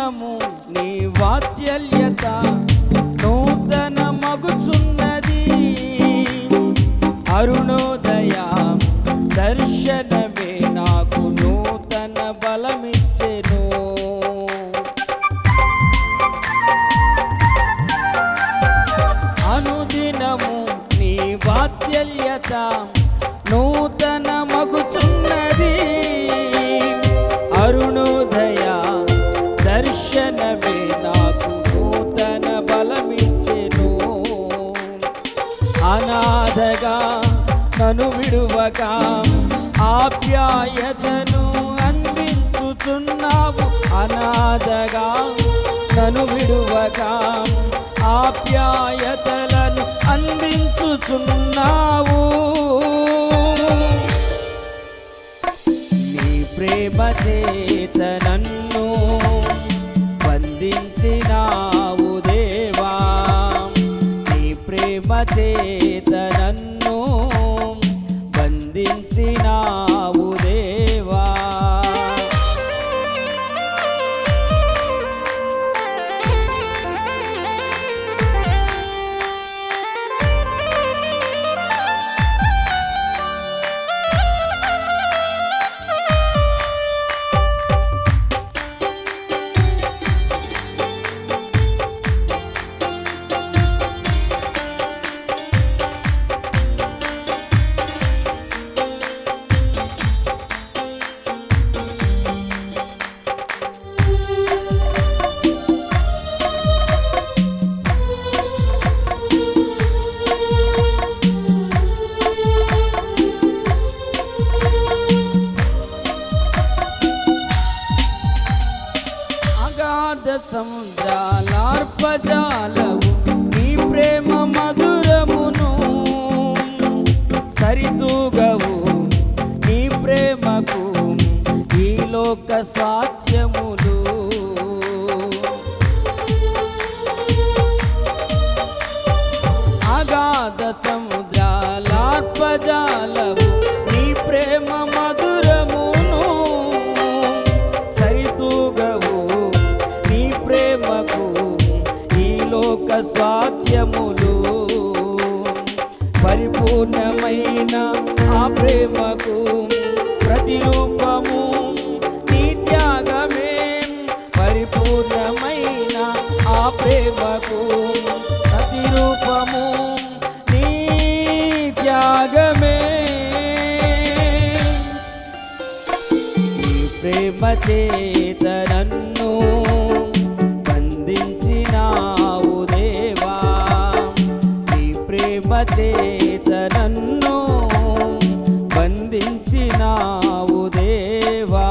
అనుదినము నీ వాత్సల్యత నూతన మగుచున్నది. అరుణోదయ దర్శనమే నాకు నూతన బలమిచ్చెను. అనుదినము నీ వాత్సల్యత నూతన మగుచున్నది. అరుణోదయ దర్శనమే నాకు నూతన బలమిచ్చెను. అనాథగా నన్ను విడువక ఆప్యాయతను అందించుచున్నావు. అనాథగా నన్ను విడువక ఆప్యాయతలను అందించుచున్నావు. నీ ప్రేమ చేత నన్ను బంధించినావు దేవా. నీ ప్రేమ చేత నన్ను బంధించినావు దేవా. సముద్రాలార్పజాలవు నీ ప్రేమ మధురమును సరితూగవు. నీ ప్రేమకు ఈ లోక స్వాస్థ్యములు. అగాధ సముద్రాలార్పజాలవు నీ ప్రేమ మధురమును సరితూగవు. ప్రేమకు ఈ లోక స్వాస్థ్యములు. పరిపూర్ణమైన ఆ ప్రేమకు ప్రతిరూపము నీ త్యాగమే. పరిపూర్ణమైన ఆ ప్రేమకు ప్రతిరూపము నీ త్యాగమే. నీ ప్రేమ చేత నన్ను బంధించినావు దేవా. నీ ప్రేమ చేత నన్ను బంధించినావు దేవా.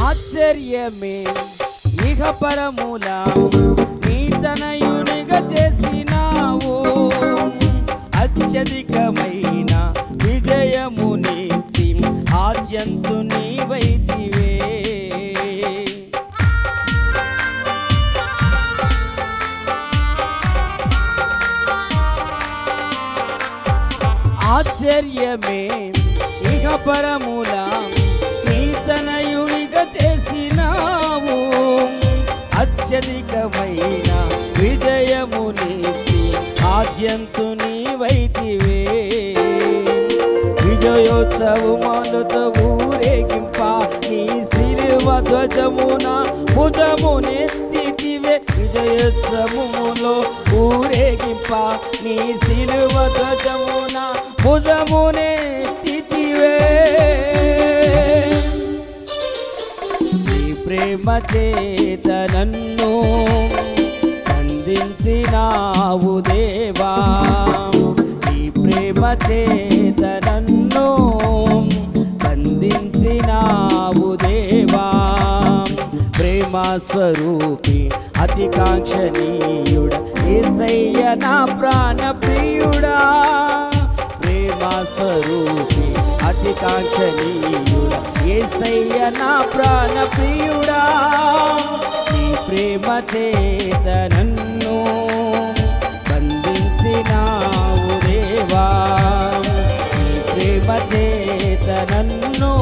ఆశ్చర్యమే ఇహ పరముల నీ తనయునిగా చేసినావు. అత్యధికమైన విజయమునిచ్చి ఆద్యంతు నీవైతివే. ఆశ్చర్యమే ఇహ పరముల నీ తనయునిగా చేసినావు. అత్యధికమైన విజయమునిచ్చి ఆద్యంతు నీవైతివే. విజయోత్సవములతో ఊరేగింప నీ శిలువ ధ్వజమున భుజమునెత్తితివే. విజయోత్సవములో ఊరేగింప నీ శిలువ ధ్వజమున భుజమునెత్తితివే. నీ ప్రేమ చేత నన్ను బంధించినావు దేవా. నీ ప్రేమ చేత నన్ను బంధించి ప్రేమ స్వరూపి అతి కాంక్షణీయుడ యేసయ్య నా ప్రాణ ప్రియుడా ప్రేమ స్వరూపి అతి కాంక్షణీయుడ యేసయ్య నా ప్రాణ ప్రియుడా నీ ప్రేమ చేత నన్ను బంధించినావు దేవా నీ ప్రేమ చేత నన్ను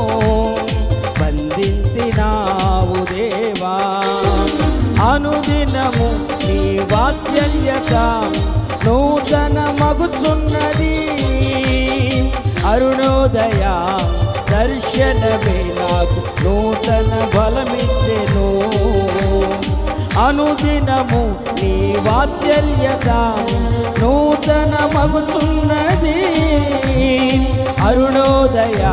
బంధించినావు దేవా అనుదినము నీ వాత్సల్యత నూతన మగుచున్నది అరుణోదయ దర్శనమే నాకు నూతన బలమిచ్చెను అనుదినము నీ వాత్సల్యత నూతన మగుచున్నది అరుణోదయ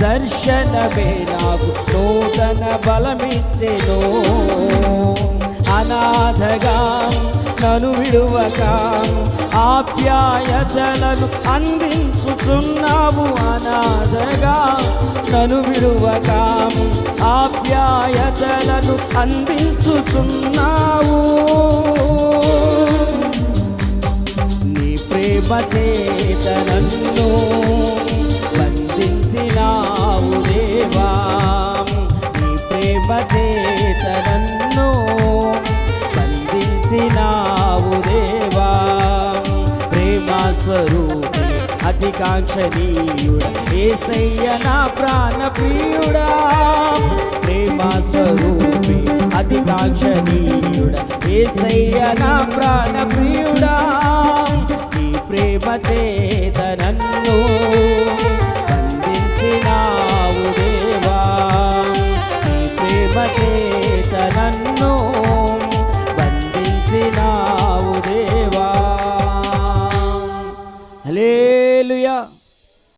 దర్శనమే నాకు నూతన బలమిచ్చెను అనాథగా నన్ను విడువక ఆప్యాయతలను అందించుతున్నావు అనాథగా నన్ను విడువక ఆప్యాయతలను అందించుతున్నావు నీ ప్రేమ చేత నన్ను బంధించినావు దేవా నీ ప్రేమ చేత నన్ను బంధించినావు దేవా ప్రేమ స్వరూపి అతి కాంక్షణీయుడ యేసయ్య నా ప్రాణ ప్రియుడా ప్రేమ స్వరూపి అతి కాంక్షణీయుడ యేసయ్య నా ప్రాణ ప్రియుడా నీ ప్రేమ చేత నన్ను బంధించినావు దేవా నీ ప్రేమ చేత